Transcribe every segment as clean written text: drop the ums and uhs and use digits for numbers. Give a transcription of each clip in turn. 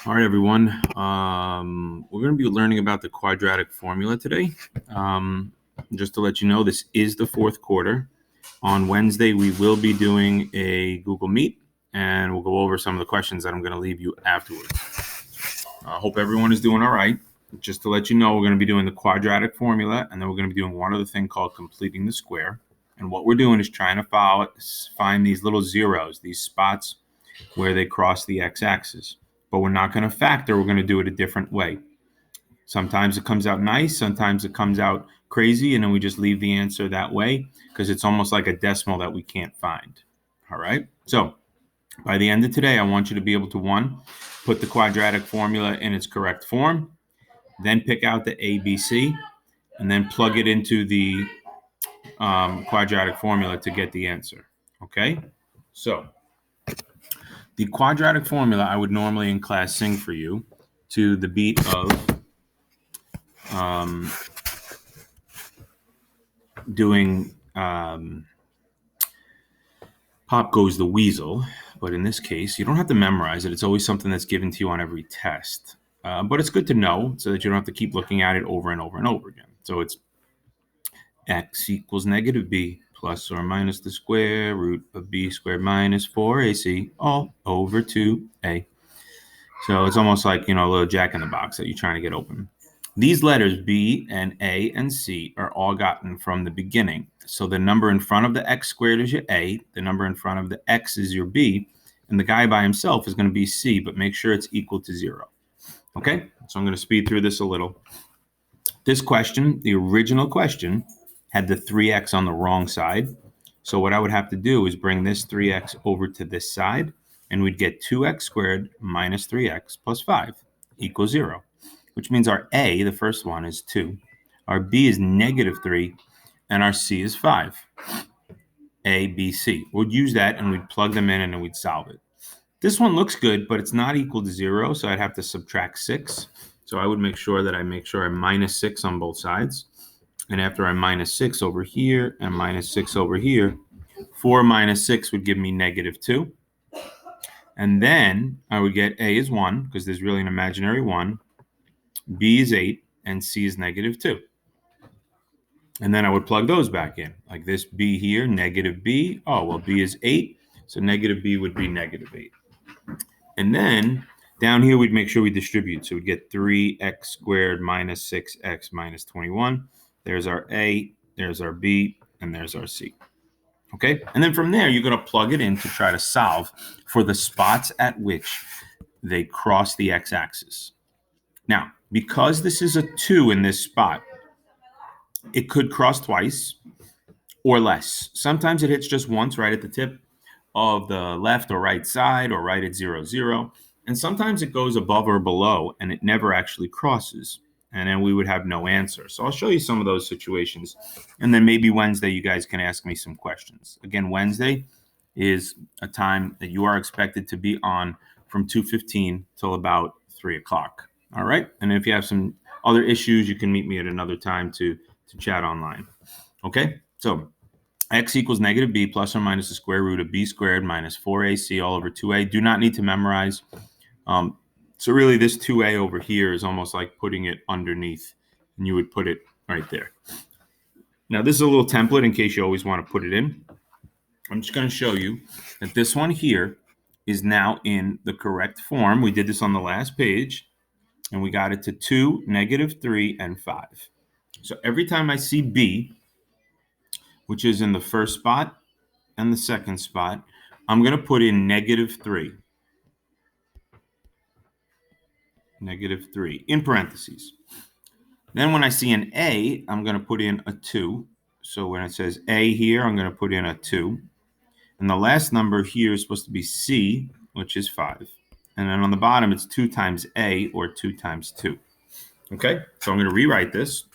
All right, everyone. We're going to be learning about the quadratic formula today. Just to let you know, this is the fourth quarter. On Wednesday, we will be doing a Google Meet, and we'll go over some of the questions that I'm going to leave you afterwards. I hope everyone is doing all right. Just to let you know, we're going to be doing the quadratic formula, and then we're going to be doing one other thing called completing the square. And what we're doing is trying to find these little zeros, these spots where they cross the x-axis. But we're not going to factor. We're going to do it a different way. Sometimes it comes out nice. Sometimes it comes out crazy. And then we just leave the answer that way because it's almost like a decimal that we can't find. All right. So by the end of today, I want you to be able to, one, put the quadratic formula in its correct form, then pick out the ABC, and then plug it into the quadratic formula to get the answer. Okay. So the quadratic formula I would normally in class sing for you to the beat of doing Pop Goes the Weasel. But in this case, you don't have to memorize it. It's always something that's given to you on every test. But it's good to know so that you don't have to keep looking at it over and over and over again. So it's x equals negative b plus or minus the square root of b squared minus 4ac all over 2a. So it's almost like, a little jack in the box that you're trying to get open. These letters B and A and C are all gotten from the beginning. So the number in front of the x squared is your A, the number in front of the x is your B, and the guy by himself is going to be C, but make sure it's equal to 0. Okay, so I'm going to speed through this a little. This question, the original question, had the 3x on the wrong side. So what I would have to do is bring this 3x over to this side, and we'd get 2x squared minus 3x plus 5 equals 0, which means our A, the first one, is 2. Our B is negative 3, and our C is 5. A, B, C. We'd use that, and we'd plug them in, and then we'd solve it. This one looks good, but it's not equal to 0, so I'd have to subtract 6. So I would make sure I minus 6 on both sides. And after I minus 6 over here and minus 6 over here, 4 minus 6 would give me negative 2. And then I would get A is 1, because there's really an imaginary 1. B is 8, and C is negative 2. And then I would plug those back in. Like this B here, negative B. Oh, well, B is 8, so negative B would be negative 8. And then down here, we'd make sure we distribute. So we'd get 3x squared minus 6x minus 21. There's our A, there's our B, and there's our C. Okay? And then from there, you're going to plug it in to try to solve for the spots at which they cross the x-axis. Now, because this is a 2 in this spot, it could cross twice or less. Sometimes it hits just once right at the tip of the left or right side or right at 0, 0. And sometimes it goes above or below and it never actually crosses. And then we would have no answer. So I'll show you some of those situations. And then maybe Wednesday, you guys can ask me some questions. Again, Wednesday is a time that you are expected to be on from 2:15 till about 3 o'clock. All right. And if you have some other issues, you can meet me at another time to chat online. Okay. So x equals negative b plus or minus the square root of b squared minus 4ac all over 2a. Do not need to memorize. So really this 2a over here is almost like putting it underneath, and you would put it right there. Now this is a little template in case you always want to put it in. I'm just going to show you that this one here is now in the correct form. We did this on the last page, and we got it to 2, negative 3, and 5. So every time I see b, which is in the first spot and the second spot, I'm going to put in negative 3. Negative 3 in parentheses. Then when I see an A, I'm going to put in a 2. So when it says A here, I'm going to put in a 2. And the last number here is supposed to be C, which is 5. And then on the bottom, it's 2 times A, or 2 times 2. Okay, so I'm going to rewrite this.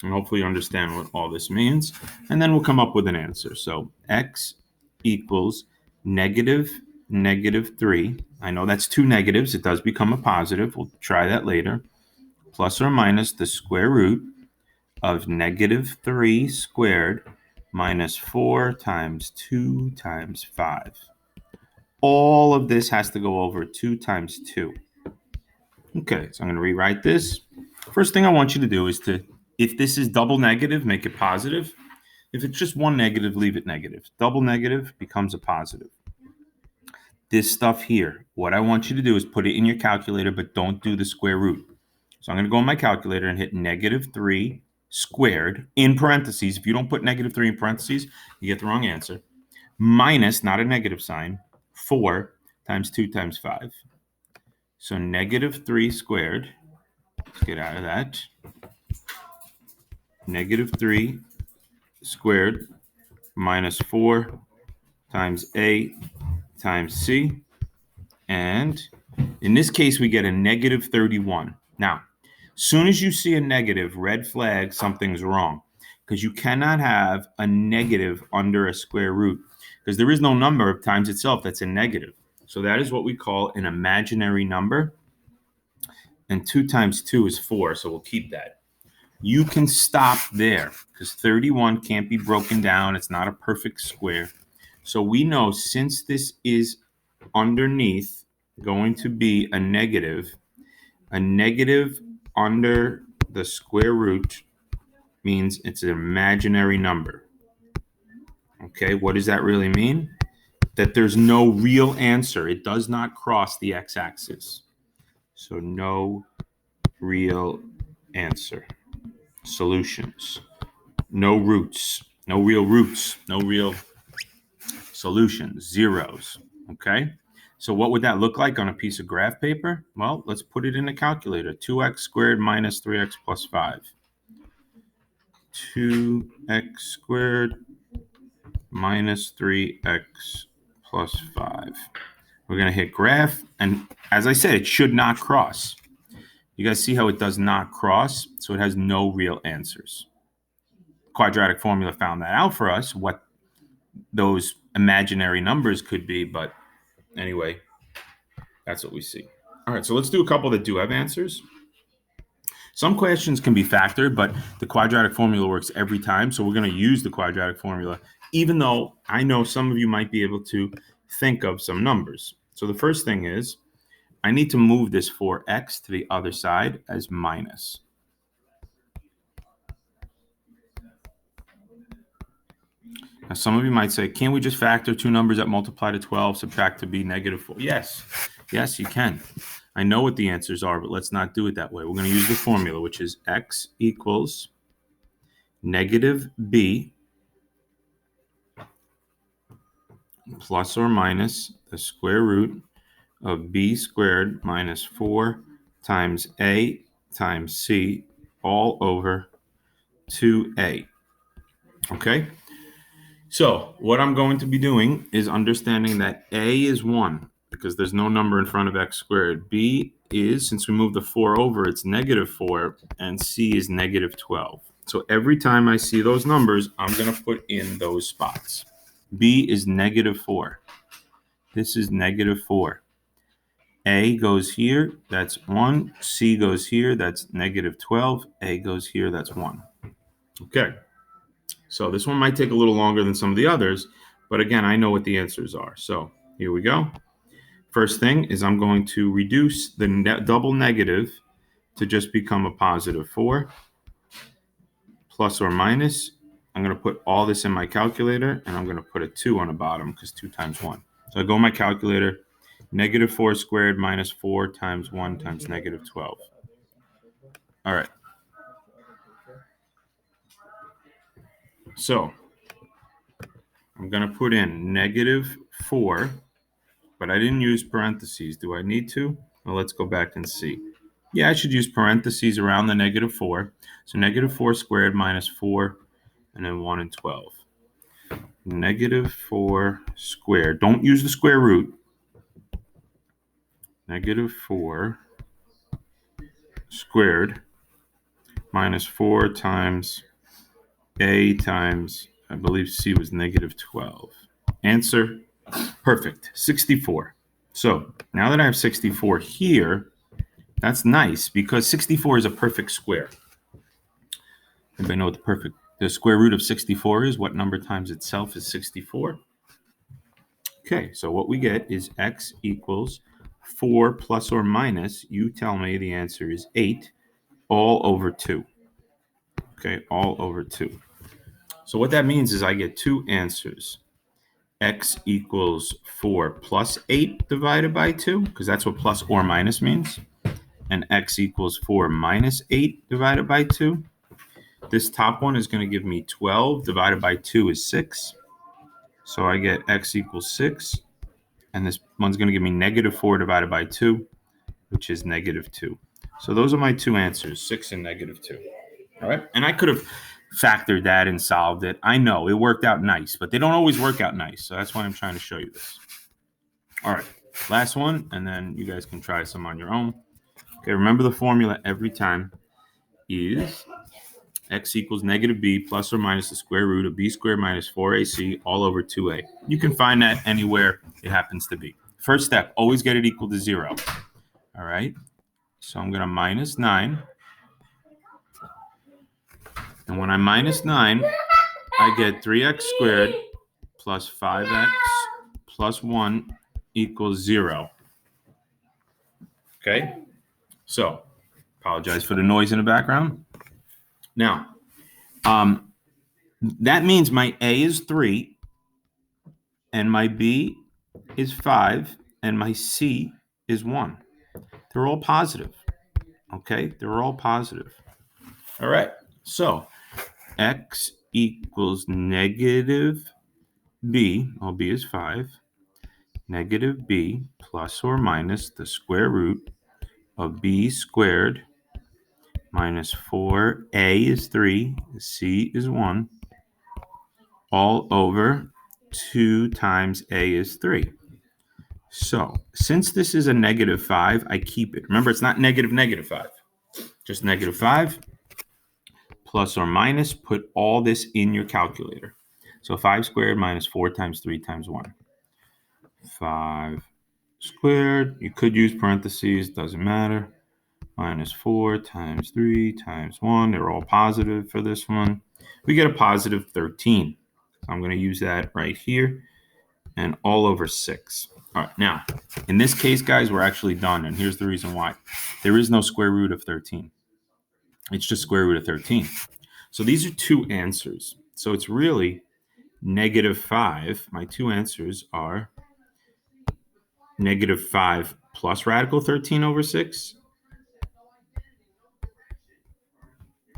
And hopefully you understand what all this means. And then we'll come up with an answer. So x equals negative 3. I know that's 2 negatives. It does become a positive. We'll try that later. Plus or minus the square root of negative 3 squared minus 4 times 2 times 5. All of this has to go over 2 times 2. Okay, so I'm going to rewrite this. First thing I want you to do is if this is double negative, make it positive. If it's just one negative, leave it negative. Double negative becomes a positive. This stuff here, what I want you to do is put it in your calculator, but don't do the square root. So I'm going to go in my calculator and hit -3 squared in parentheses. If you don't put -3 in parentheses, you get the wrong answer. Minus, not a negative sign, 4 times 2 times 5. So -3 squared, let's get out of that. -3 squared minus 4 times A times C. And in this case, we get a -31. Now, soon as you see a negative, red flag, something's wrong. Because you cannot have a negative under a square root. Because there is no number times itself that's a negative. So that is what we call an imaginary number. And 2 times 2 is 4, so we'll keep that. You can stop there because 31 can't be broken down. It's not a perfect square. So we know since this is underneath going to be a negative under the square root means it's an imaginary number. Okay, what does that really mean? That there's no real answer. It does not cross the x-axis. So no real answer. Solutions. No roots. No real roots. No real solutions. Zeros. Okay? So what would that look like on a piece of graph paper? Well, let's put it in a calculator. 2x squared minus 3x plus 5. 2x squared minus 3x plus 5. We're going to hit graph. And as I said, it should not cross. You guys see how it does not cross? So it has no real answers. Quadratic formula found that out for us, what those imaginary numbers could be. But anyway, that's what we see. All right, so let's do a couple that do have answers. Some questions can be factored, but the quadratic formula works every time. So we're going to use the quadratic formula, even though I know some of you might be able to think of some numbers. So the first thing is I need to move this 4x to the other side as minus. Now, some of you might say, can't we just factor two numbers that multiply to 12, subtract to be -4? Yes, you can. I know what the answers are, but let's not do it that way. We're going to use the formula, which is x equals -b plus or minus the square root of b squared minus 4 times a times c all over 2a. Okay? So what I'm going to be doing is understanding that a is 1 because there's no number in front of x squared. B is, since we moved the 4 over, it's -4, and c is -12. So every time I see those numbers, I'm going to put in those spots. B is -4. This is -4. A goes here, that's 1. C goes here, that's -12. A goes here, that's 1. Okay. So this one might take a little longer than some of the others, but again, I know what the answers are. So here we go. First thing is I'm going to reduce the double negative to just become a +4, plus or minus. I'm going to put all this in my calculator, and I'm going to put a 2 on the bottom because 2 times 1. So I go in my calculator, -4 squared minus 4 times 1 times -12. All right. So I'm going to put in -4, but I didn't use parentheses. Do I need to? Well, let's go back and see. Yeah, I should use parentheses around the -4. So -4 squared minus 4, and then 1 and 12. -4 squared. Don't use the square root. -4 squared minus 4 times a times, I believe c was -12. Answer, perfect, 64. So now that I have 64 here, that's nice because 64 is a perfect square. Anybody know what the square root of 64 is? What number times itself is 64? Okay, so what we get is x equals 4 plus or minus, you tell me the answer is 8 all over 2. Okay, all over 2. So what that means is I get two answers. X equals 4 plus 8 divided by 2, because that's what plus or minus means. And x equals 4 minus 8 divided by 2. This top one is going to give me 12 divided by 2 is 6. So I get x equals 6. And this one's going to give me negative 4 divided by 2, which is negative 2. So those are my two answers, 6 and negative 2. All right. And I could have factored that and solved it. I know it worked out nice, but they don't always work out nice. So that's why I'm trying to show you this. All right. Last one, and then you guys can try some on your own. Okay. Remember the formula every time is x equals negative b plus or minus the square root of b squared minus 4ac all over 2a. You can find that anywhere it happens to be. First step, always get it equal to 0. All right. So I'm going to minus 9. And when I minus 9, I get 3x squared plus 5x plus 1 equals 0. Okay? So, apologize for the noise in the background. Now, that means my A is 3, and my B is 5, and my C is 1. They're all positive. Okay? They're all positive. All right. So, x equals negative b, well, b is 5, negative b plus or minus the square root of b squared minus 4a is 3, c is 1, all over 2 times a is 3. So, since this is a negative 5, I keep it. Remember, it's not negative 5, just negative 5. Plus or minus, put all this in your calculator. So 5 squared minus 4 times 3 times 1. 5 squared, you could use parentheses, doesn't matter. Minus 4 times 3 times 1, they're all positive for this one. We get a positive 13. So I'm going to use that right here and all over 6. All right, now, in this case, guys, we're actually done, and here's the reason why. There is no square root of 13. It's just square root of 13. So these are two answers. So it's really negative 5. My two answers are negative 5 plus radical 13 over 6.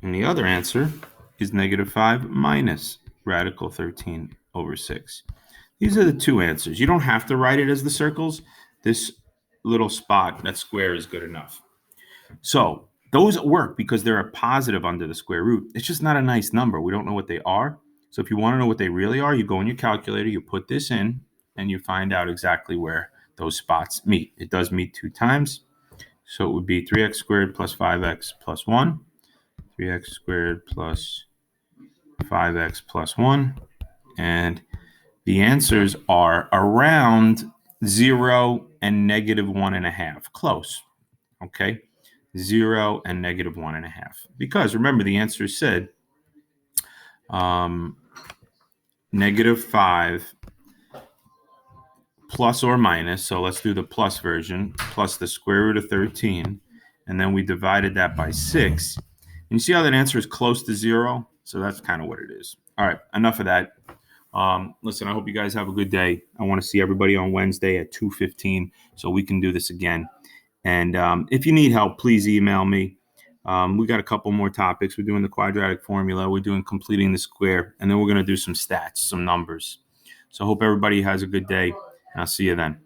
And the other answer is negative 5 minus radical 13 over 6. These are the two answers. You don't have to write it as the circles. This little spot, that square, is good enough. So those work because they're a positive under the square root. It's just not a nice number. We don't know what they are. So if you want to know what they really are, you go in your calculator, you put this in, and you find out exactly where those spots meet. It does meet 2 times. So it would be 3x squared plus 5x plus 1. 3x squared plus 5x plus 1. And the answers are around 0 and negative 1.5. Close. Okay? 0 and negative 1.5. Because remember, the answer said negative 5 plus or minus. So let's do the plus version, plus the square root of 13. And then we divided that by 6. And you see how that answer is close to 0? So that's kind of what it is. All right, enough of that. Listen, I hope you guys have a good day. I want to see everybody on Wednesday at 2:15 so we can do this again. And if you need help, please email me. We got a couple more topics. We're doing the quadratic formula. We're doing completing the square. And then we're going to do some stats, some numbers. So I hope everybody has a good day. And I'll see you then.